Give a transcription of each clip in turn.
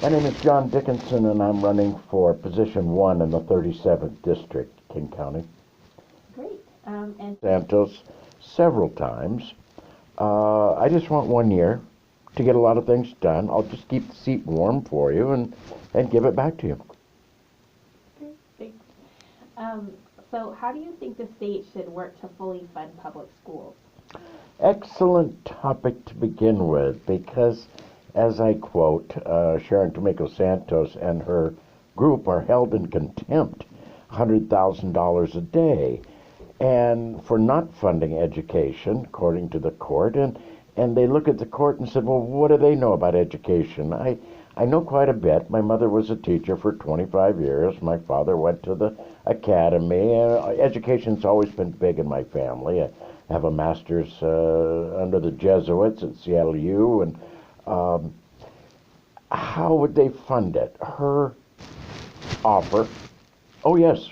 My name is John Dickinson, and I'm running for position 1 in the 37th District, King County. Great. And Santos several times. I just want 1 year to get a lot of things done. I'll just keep the seat warm for you and give it back to you. Great, thanks. So how do you think the state should work to fully fund public schools? Excellent topic to begin with, because as I quote, Sharon, Tomiko, Santos and her group are held in contempt, $100,000 a day, and for not funding education, according to the court. And they look at the court and said, well, what do they know about education? I know quite a bit. My mother was a teacher for 25 years. My father went to the academy. Education's always been big in my family. I have a master's under the Jesuits at Seattle U, and how would they fund it? Her offer, oh yes,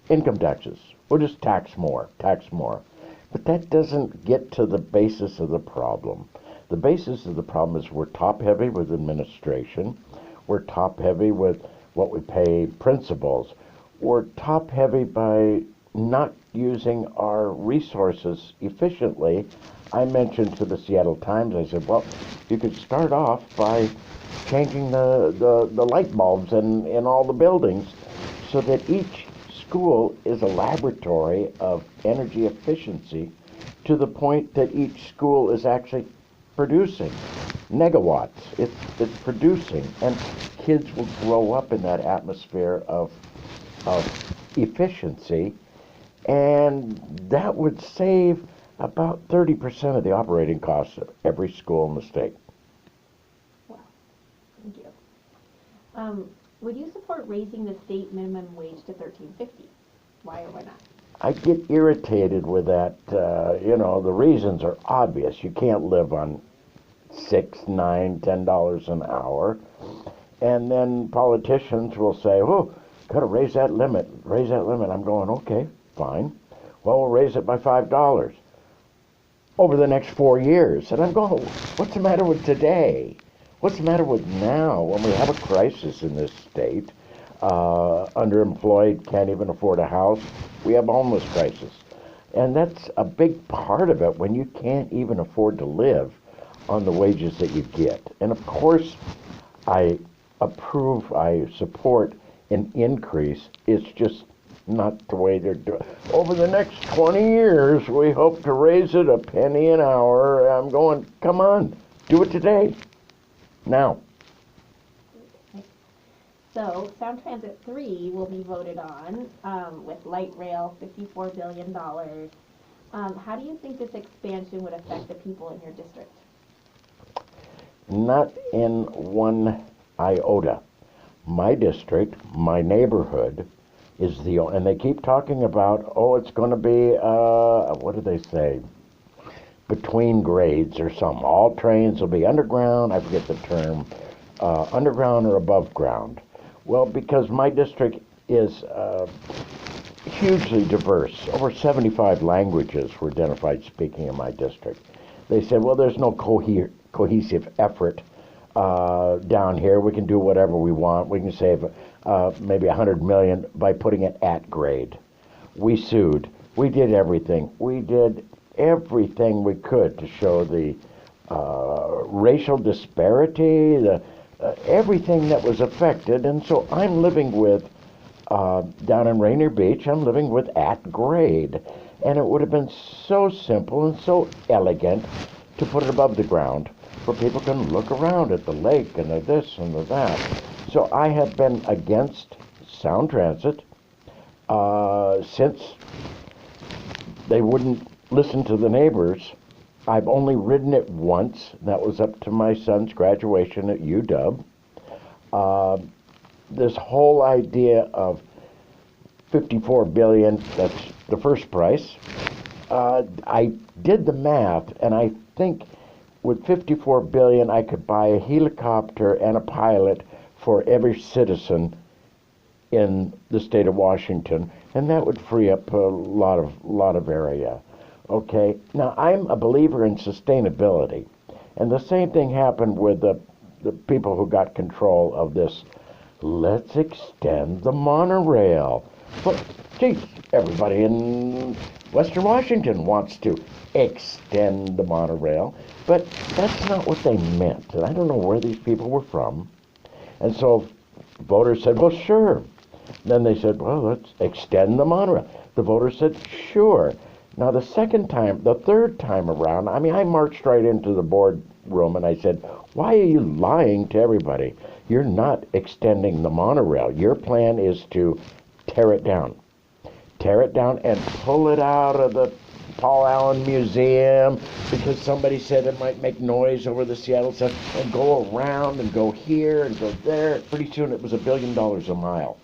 income taxes. We'll just tax more. But that doesn't get to the basis of the problem. The basis of the problem is we're top-heavy with administration. We're top-heavy with what we pay principals. We're top-heavy by not using our resources efficiently. I mentioned to the Seattle Times, I said, well, you could start off by changing the light bulbs in all the buildings so that each school is a laboratory of energy efficiency to the point that each school is actually producing megawatts. It's producing, and kids will grow up in that atmosphere of efficiency, and that would save about 30% of the operating costs of every school in the state. Wow, thank you. Would you support raising the state minimum wage to $13.50? Why or why not? I get irritated with that. The reasons are obvious. You can't live on $6, $9, $10 an hour. And then politicians will say, oh, got to raise that limit. I'm going, okay, fine. Well, we'll raise it by $5 over the next 4 years. And I'm going, what's the matter with today? What's the matter with now when we have a crisis in this state? Underemployed, can't even afford a house. We have a homeless crisis. And that's a big part of it when you can't even afford to live on the wages that you get. And of course, I support an increase. It's just not the way they're doing it. Over the next 20 years, we hope to raise it a penny an hour. I'm going, come on, do it today. Now. So, Sound Transit 3 will be voted on with light rail, $54 billion. How do you think this expansion would affect the people in your district? Not in one iota. My district, my neighborhood, is and they keep talking about, it's going to be, what do they say? Between grades or something. All trains will be underground, I forget the term, underground or above ground. Well, because my district is hugely diverse. Over 75 languages were identified speaking in my district. They said, well, there's no cohesive effort down here. We can do whatever we want. We can save maybe $100 million by putting it at grade. We sued. We did everything. We did everything we could to show the racial disparity, everything that was affected. And so I'm living with, down in Rainier Beach, I'm living with at grade. And it would have been so simple and so elegant to put it above the ground where people can look around at the lake and the this and the that. So I have been against Sound Transit since they wouldn't listen to the neighbors. I've only ridden it once. That was up to my son's graduation at UW. This whole idea of $54 billion, that's the first price. I did the math, and I think with $54 billion, I could buy a helicopter and a pilot for every citizen in the state of Washington, and that would free up a lot of area. Okay, now I'm a believer in sustainability, and the same thing happened with the the people who got control of this. Let's extend the monorail. But, geez, everybody in Western Washington wants to extend the monorail, but that's not what they meant. And I don't know where these people were from. And so voters said, well, sure. Then they said, well, let's extend the monorail. The voters said, sure. Now, the third time around, I marched right into the boardroom and I said, why are you lying to everybody? You're not extending the monorail. Your plan is to tear it down. Tear it down and pull it out of the Paul Allen Museum because somebody said it might make noise over the Seattle Center, and go around and go here and go there. Pretty soon it was $1 billion a mile.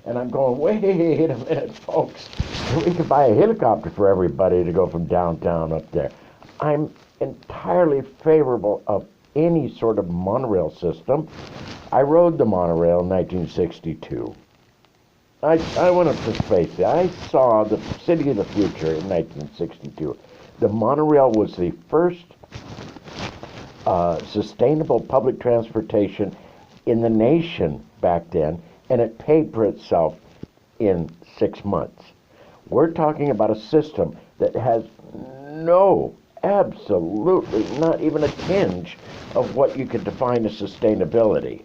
And I'm going, wait a minute, folks. We could buy a helicopter for everybody to go from downtown up there. I'm entirely favorable of any sort of monorail system. I rode the monorail in 1962. I went up to space. I saw the city of the future in 1962. The monorail was the first sustainable public transportation in the nation back then, and it paid for itself in 6 months. We're talking about a system that has absolutely not even a tinge of what you could define as sustainability.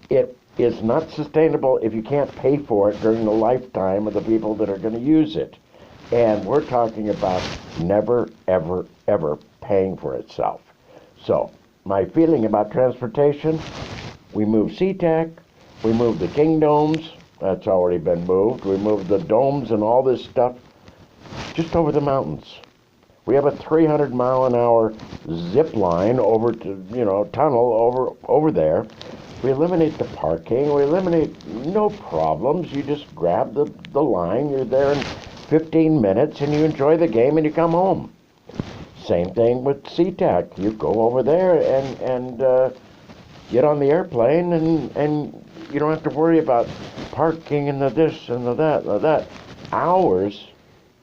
It is not sustainable if you can't pay for it during the lifetime of the people that are going to use it. And we're talking about never, ever, ever paying for itself. So, my feeling about transportation, we move SeaTac, we move the King Domes, that's already been moved. We moved the domes and all this stuff just over the mountains. We have a 300-mile-an-hour zip line over to, tunnel over there. We eliminate the parking. We eliminate no problems. You just grab the line. You're there in 15 minutes, and you enjoy the game, and you come home. Same thing with SeaTac. You go over there and get on the airplane, and you don't have to worry about parking and the this and the that hours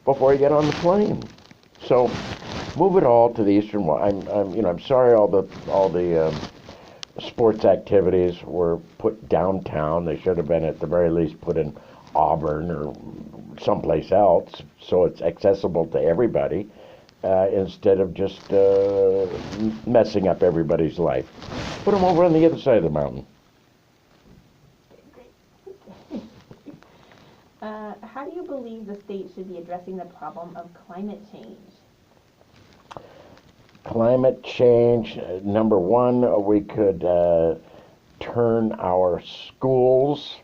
before you get on the plane. So move it all to the eastern. I'm sorry all the sports activities were put downtown. They should have been at the very least put in Auburn or someplace else, so it's accessible to everybody, instead of just messing up everybody's life. Put them over on the other side of the mountain. How do you believe the state should be addressing the problem of climate change? Climate change, number one, we could turn our schools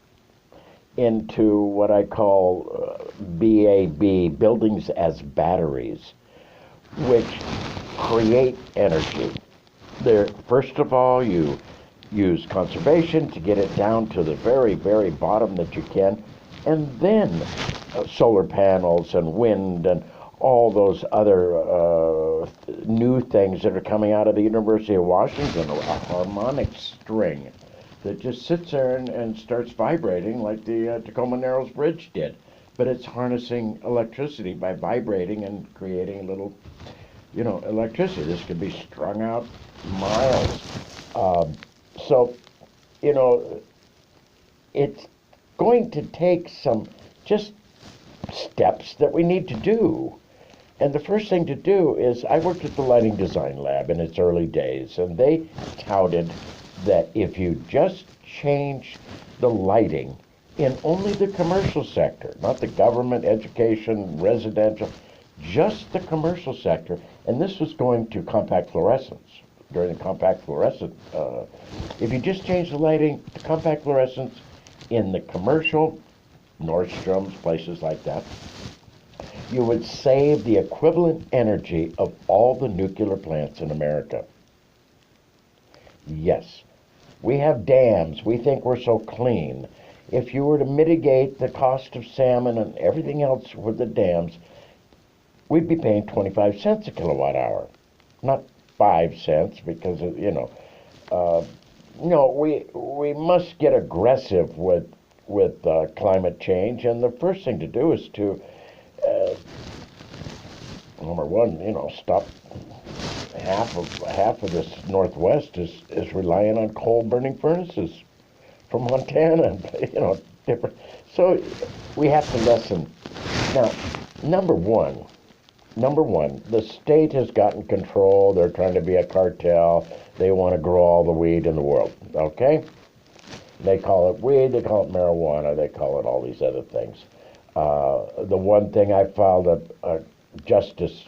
into what I call BAB, buildings as batteries, which create energy. First of all, you use conservation to get it down to the very, very bottom that you can, and then solar panels and wind and all those other new things that are coming out of the University of Washington, a harmonic string that just sits there and starts vibrating like the Tacoma Narrows Bridge did. But it's harnessing electricity by vibrating and creating a little, electricity. This could be strung out miles. So, it's going to take some just steps that we need to do. And the first thing to do is, I worked at the Lighting Design Lab in its early days, and they touted that if you just change the lighting in only the commercial sector, not the government, education, residential, just the commercial sector, and this was going to compact fluorescence. During the compact fluorescent, if you just change the lighting to compact fluorescence in the commercial, Nordstrom's, places like that, you would save the equivalent energy of all the nuclear plants in America. Yes, we have dams. We think we're so clean. If you were to mitigate the cost of salmon and everything else with the dams, we'd be paying 25 cents a kilowatt hour, not 5 cents, because we must get aggressive with climate change, and the first thing to do is to number one, stop half of this Northwest is relying on coal burning furnaces from Montana, different. So we have to listen. Now, number one, the state has gotten control. They're trying to be a cartel. They want to grow all the weed in the world. Okay? They call it weed. They call it marijuana. They call it all these other things. The one thing I filed a justice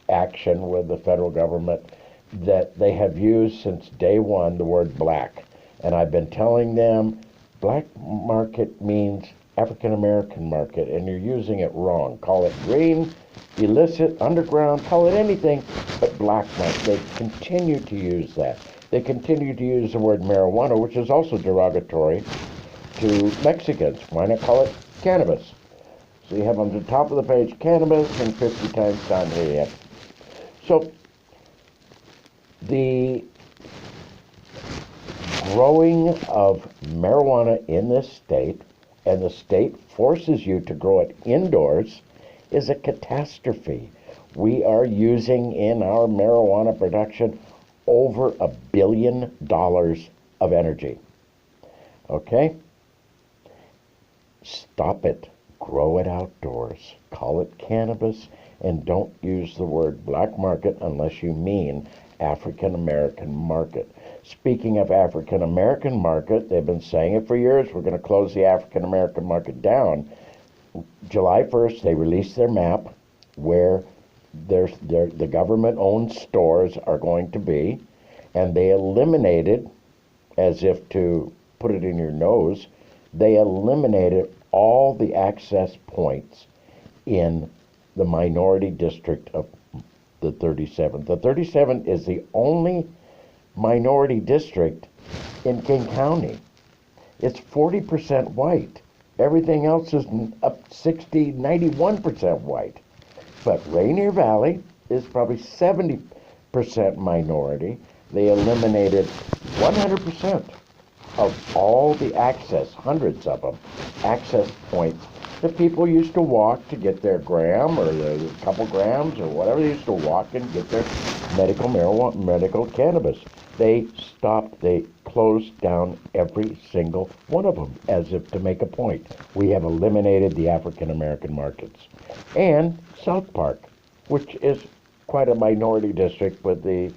action with the federal government that they have used since day one the word black. And I've been telling them black market means African American market, and you're using it wrong. Call it green, illicit, underground, call it anything but black market. They continue to use that. They continue to use the word marijuana, which is also derogatory to Mexicans. Why not call it cannabis? So you have on the top of the page cannabis and 50 times down here you have. So the growing of marijuana in this state, and the state forces you to grow it indoors, is a catastrophe. We are using in our marijuana production over $1 billion of energy. Okay? Stop it. Grow it outdoors. Call it cannabis, and don't use the word black market unless you mean African American market. Speaking of African American market, they've been saying it for years, we're going to close the African American market down. July 1st, they released their map where the government-owned stores are going to be, and they eliminated, as if to put it in your nose, they eliminated all the access points in the minority district of the 37th. The 37th is the only minority district in King County. It's 40% white. Everything else is up 60, 91% white. But Rainier Valley is probably 70% minority. They eliminated 100% of all the access, hundreds of them, access points that people used to walk to get their gram or a couple grams or whatever they used to walk and get their medical marijuana, medical cannabis. They stopped, they closed down every single one of them as if to make a point. We have eliminated the African American markets. And South Park, which is quite a minority district with the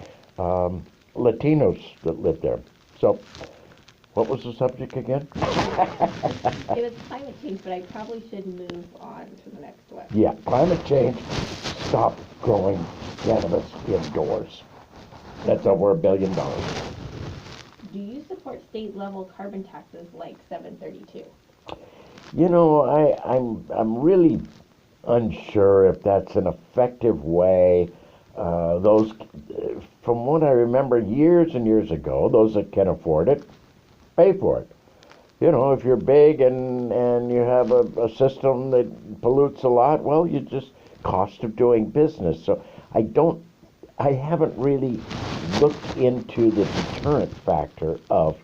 Latinos that live there. So, what was the subject again? It was climate change, but I probably should move on to the next one. Yeah, climate change. Stop growing cannabis indoors. That's over $1 billion. Do you support state-level carbon taxes like 732? You know, I'm really unsure if that's an effective way. Those, from what I remember years and years ago, those that can afford it, pay for it. You know, if you're big and you have a system that pollutes a lot, well, you just cost of doing business. So I haven't really looked into the deterrent factor of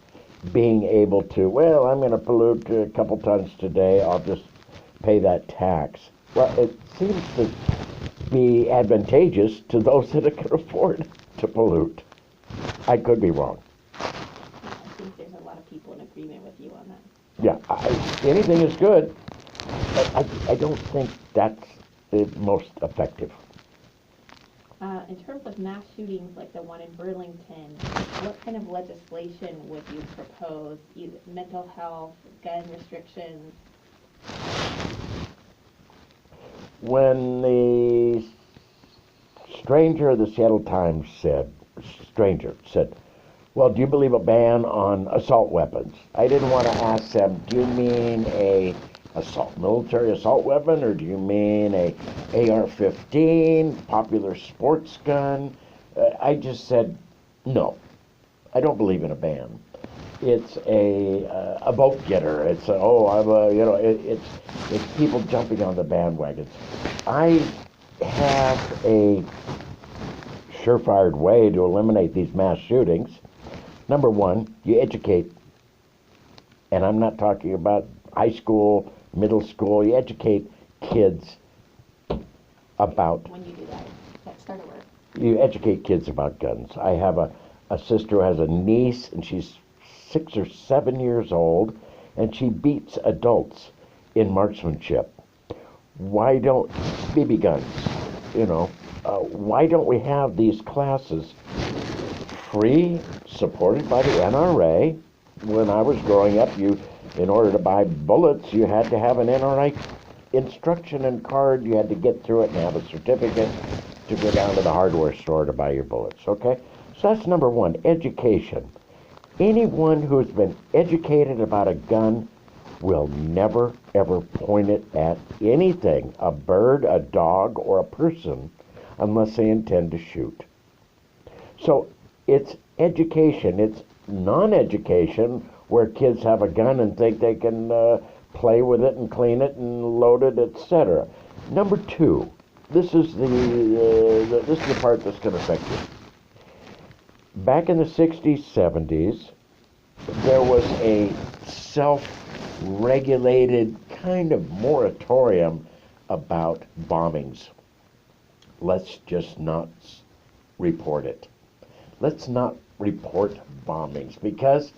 being able to, well, I'm going to pollute a couple tons today, I'll just pay that tax. Well, it seems to be advantageous to those that can afford to pollute. I could be wrong. I think there's a lot of people in agreement with you on that. Yeah, anything is good, but I don't think that's the most effective. In terms of mass shootings like the one in Burlington, what kind of legislation would you propose? Either mental health, gun restrictions? When the stranger of the Seattle Times said, well, do you believe a ban on assault weapons? I didn't want to ask them, do you mean a military assault weapon, or do you mean a AR-15, popular sports gun? I just said, no, I don't believe in a ban. It's a vote getter. It's it's people jumping on the bandwagons. I have a surefire way to eliminate these mass shootings. Number one, you educate, and I'm not talking about high school, middle school. You educate kids about. When you do that, start at work. You educate kids about guns. I have a sister who has a niece, and she's 6 or 7 years old, and she beats adults in marksmanship. Why don't BB guns? Why don't we have these classes free, supported by the NRA? When I was growing up, in order to buy bullets, you had to have an NRA instruction and card. You had to get through it and have a certificate to go down to the hardware store to buy your bullets, okay? So that's number one, education. Anyone who's been educated about a gun will never, ever point it at anything, a bird, a dog, or a person, unless they intend to shoot. So it's education. It's non-education where kids have a gun and think they can play with it and clean it and load it, etc. Number two, this is the part that's going to affect you. Back in the 60s, 70s, there was a self-regulated kind of moratorium about bombings. Let's just not report it. Let's not report bombings, because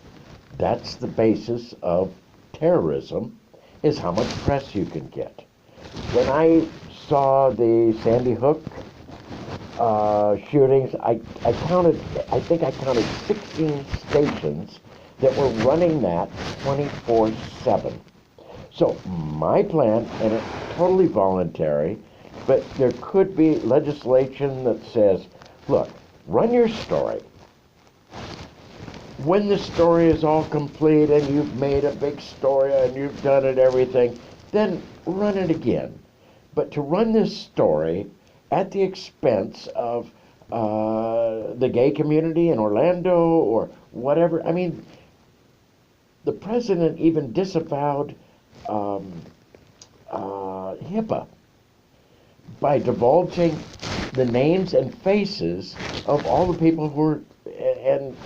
that's the basis of terrorism, is how much press you can get. When I saw the Sandy Hook shootings, I think I counted 16 stations that were running that 24/7. So my plan, and it's totally voluntary, but there could be legislation that says, look, run your story. When the story is all complete and you've made a big story and you've done it everything, then run it again. But to run this story at the expense of the gay community in Orlando or whatever, I mean, the president even disavowed HIPAA by divulging the names and faces of all the people who were, and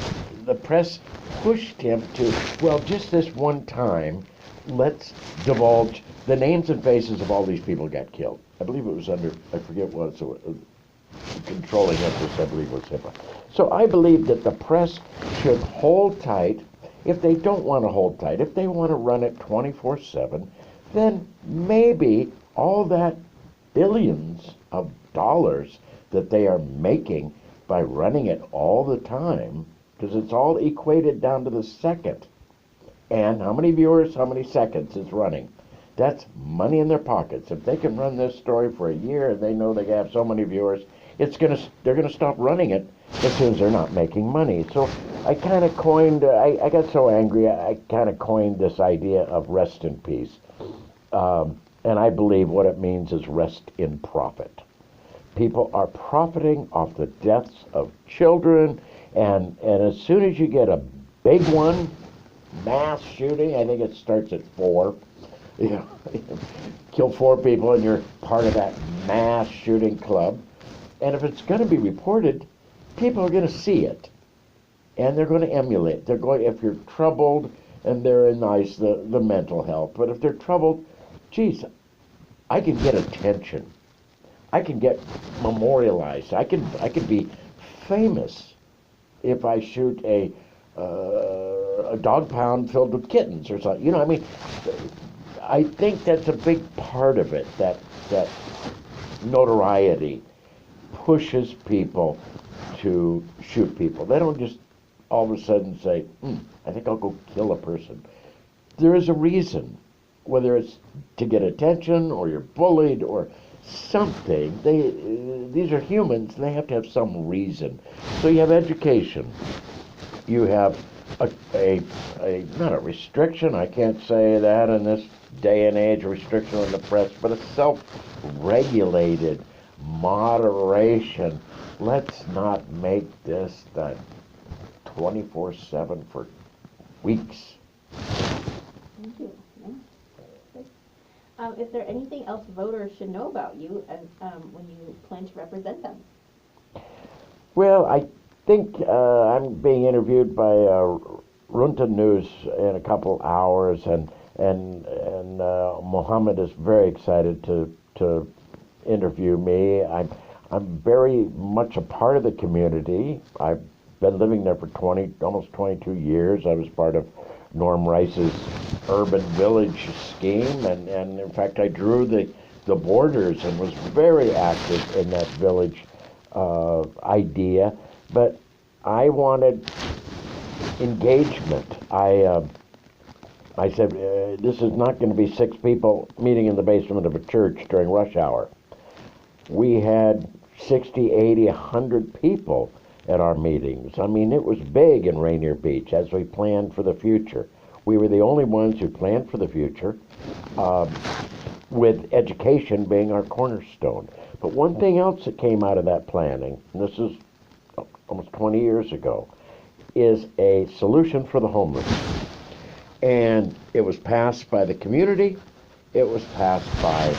the press pushed him to, well, just this one time, let's divulge the names and faces of all these people who got killed. I believe it was under, I forget what, so controlling interest, I believe, was HIPAA. So I believe that the press should hold tight. If they don't want to hold tight, if they want to run it 24/7, then maybe all that billions of dollars that they are making by running it all the time, because it's all equated down to the second. And how many viewers, how many seconds it's running. That's money in their pockets. If they can run this story for a year and they know they have so many viewers, they're gonna stop running it as soon as they're not making money. So I kind of coined, I got so angry, I kind of coined this idea of rest in peace. And I believe what it means is rest in profit. People are profiting off the deaths of children, and as soon as you get a big one, mass shooting, I think it starts at 4, kill 4 people and you're part of that mass shooting club. And if it's going to be reported, people are going to see it, and they're going to emulate. They're going, if you're troubled, and they're in the mental health, but if they're troubled, geez, I can get attention. I can get memorialized. I can be famous if I shoot a dog pound filled with kittens or something. I mean, I think that's a big part of it, that notoriety pushes people to shoot people. They don't just all of a sudden say, I think I'll go kill a person. There is a reason, whether it's to get attention or you're bullied or something. These are humans. They have to have some reason. So you have education. You have a not a restriction, I can't say that in this day and age, a restriction on the press, but a self-regulated moderation. Let's not make this the 24/7 for weeks. Thank you. Yeah. Is there anything else voters should know about you when you plan to represent them? Well, I think I'm being interviewed by Runta News in a couple hours, and Mohammed is very excited to interview me. I'm very much a part of the community. I've been living there for almost 22 years. I was part of Norm Rice's urban village scheme, and in fact I drew the borders and was very active in that village idea. But I wanted engagement. I said, this is not going to be 6 people meeting in the basement of a church during rush hour. We had 60, 80, 100 people at our meetings. I mean, it was big in Rainier Beach as we planned for the future. We were the only ones who planned for the future, with education being our cornerstone. But one thing else that came out of that planning, and this is almost 20 years ago, is a solution for the homeless. And it was passed by the community. It was passed by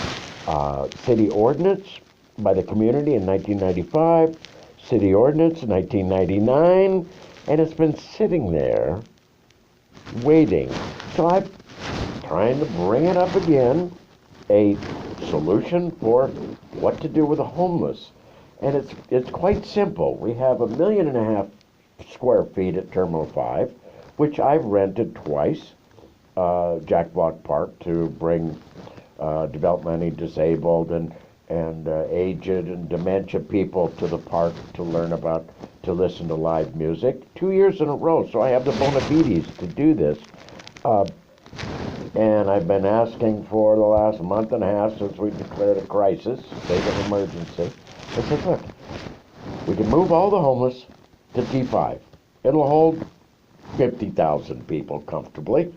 city ordinance by the community in 1995, city ordinance in 1999, and it's been sitting there waiting. So I'm trying to bring it up again, a solution for what to do with the homeless. And it's quite simple. We have 1.5 million square feet at Terminal 5, which I've rented twice, Jack Block Park, to bring developmentally disabled and aged and dementia people to the park to listen to live music 2 years in a row. So I have the bona fides to do this. And I've been asking for the last month and a half since we declared a crisis, state of emergency. I said, look, we can move all the homeless to T5. It'll hold 50,000 people comfortably.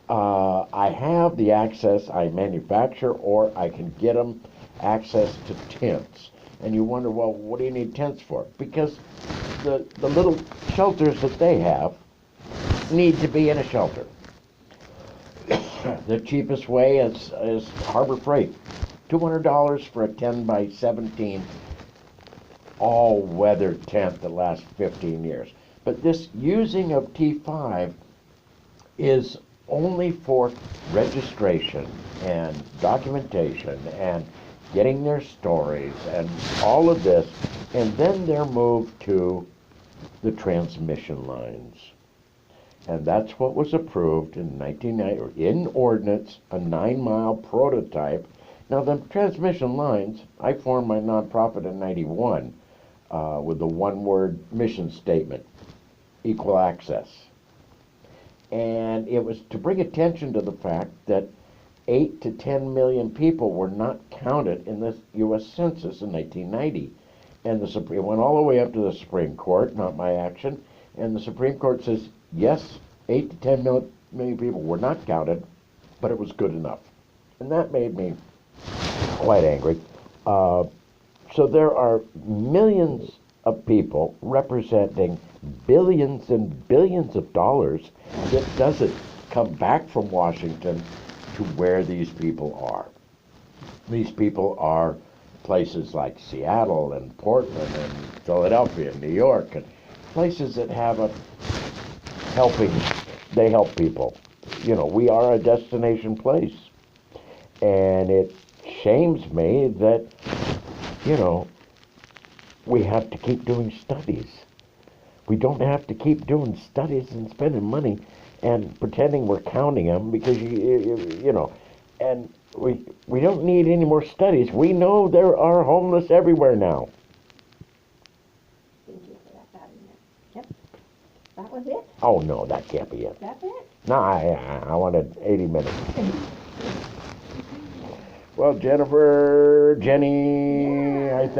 I have the access, I manufacture, or I can get them access to tents. And you wonder, well, what do you need tents for? Because the little shelters that they have need to be in a shelter. The cheapest way is Harbor Freight. $200 for a 10 by 17 all-weather tent that lasts 15 years. But this using of T5 is only for registration and documentation and getting their stories and all of this, and then they're moved to the transmission lines. And that's what was approved in 1990 in ordinance, a 9-mile prototype. Now the transmission lines, I formed my nonprofit in '91 with the one-word mission statement: equal access. And it was to bring attention to the fact that 8 to 10 million people were not counted in the U.S. Census in 1990. And it went all the way up to the Supreme Court, not my action, and the Supreme Court says, yes, 8 to 10 million people were not counted, but it was good enough. And that made me quite angry. So there are millions of people representing billions and billions of dollars that doesn't come back from Washington to where these people are. These people are places like Seattle and Portland and Philadelphia and New York, and places that have they help people. You know, we are a destination place. And it shames me that, you know, we have to keep doing studies. We don't have to keep doing studies and spending money and pretending we're counting them, because you know, and we don't need any more studies. We know there are homeless everywhere now. Thank you for that, Yep. That was it? Oh no, that can't be it. That's it? No, I wanted 80 minutes. Well, Jenny, I think.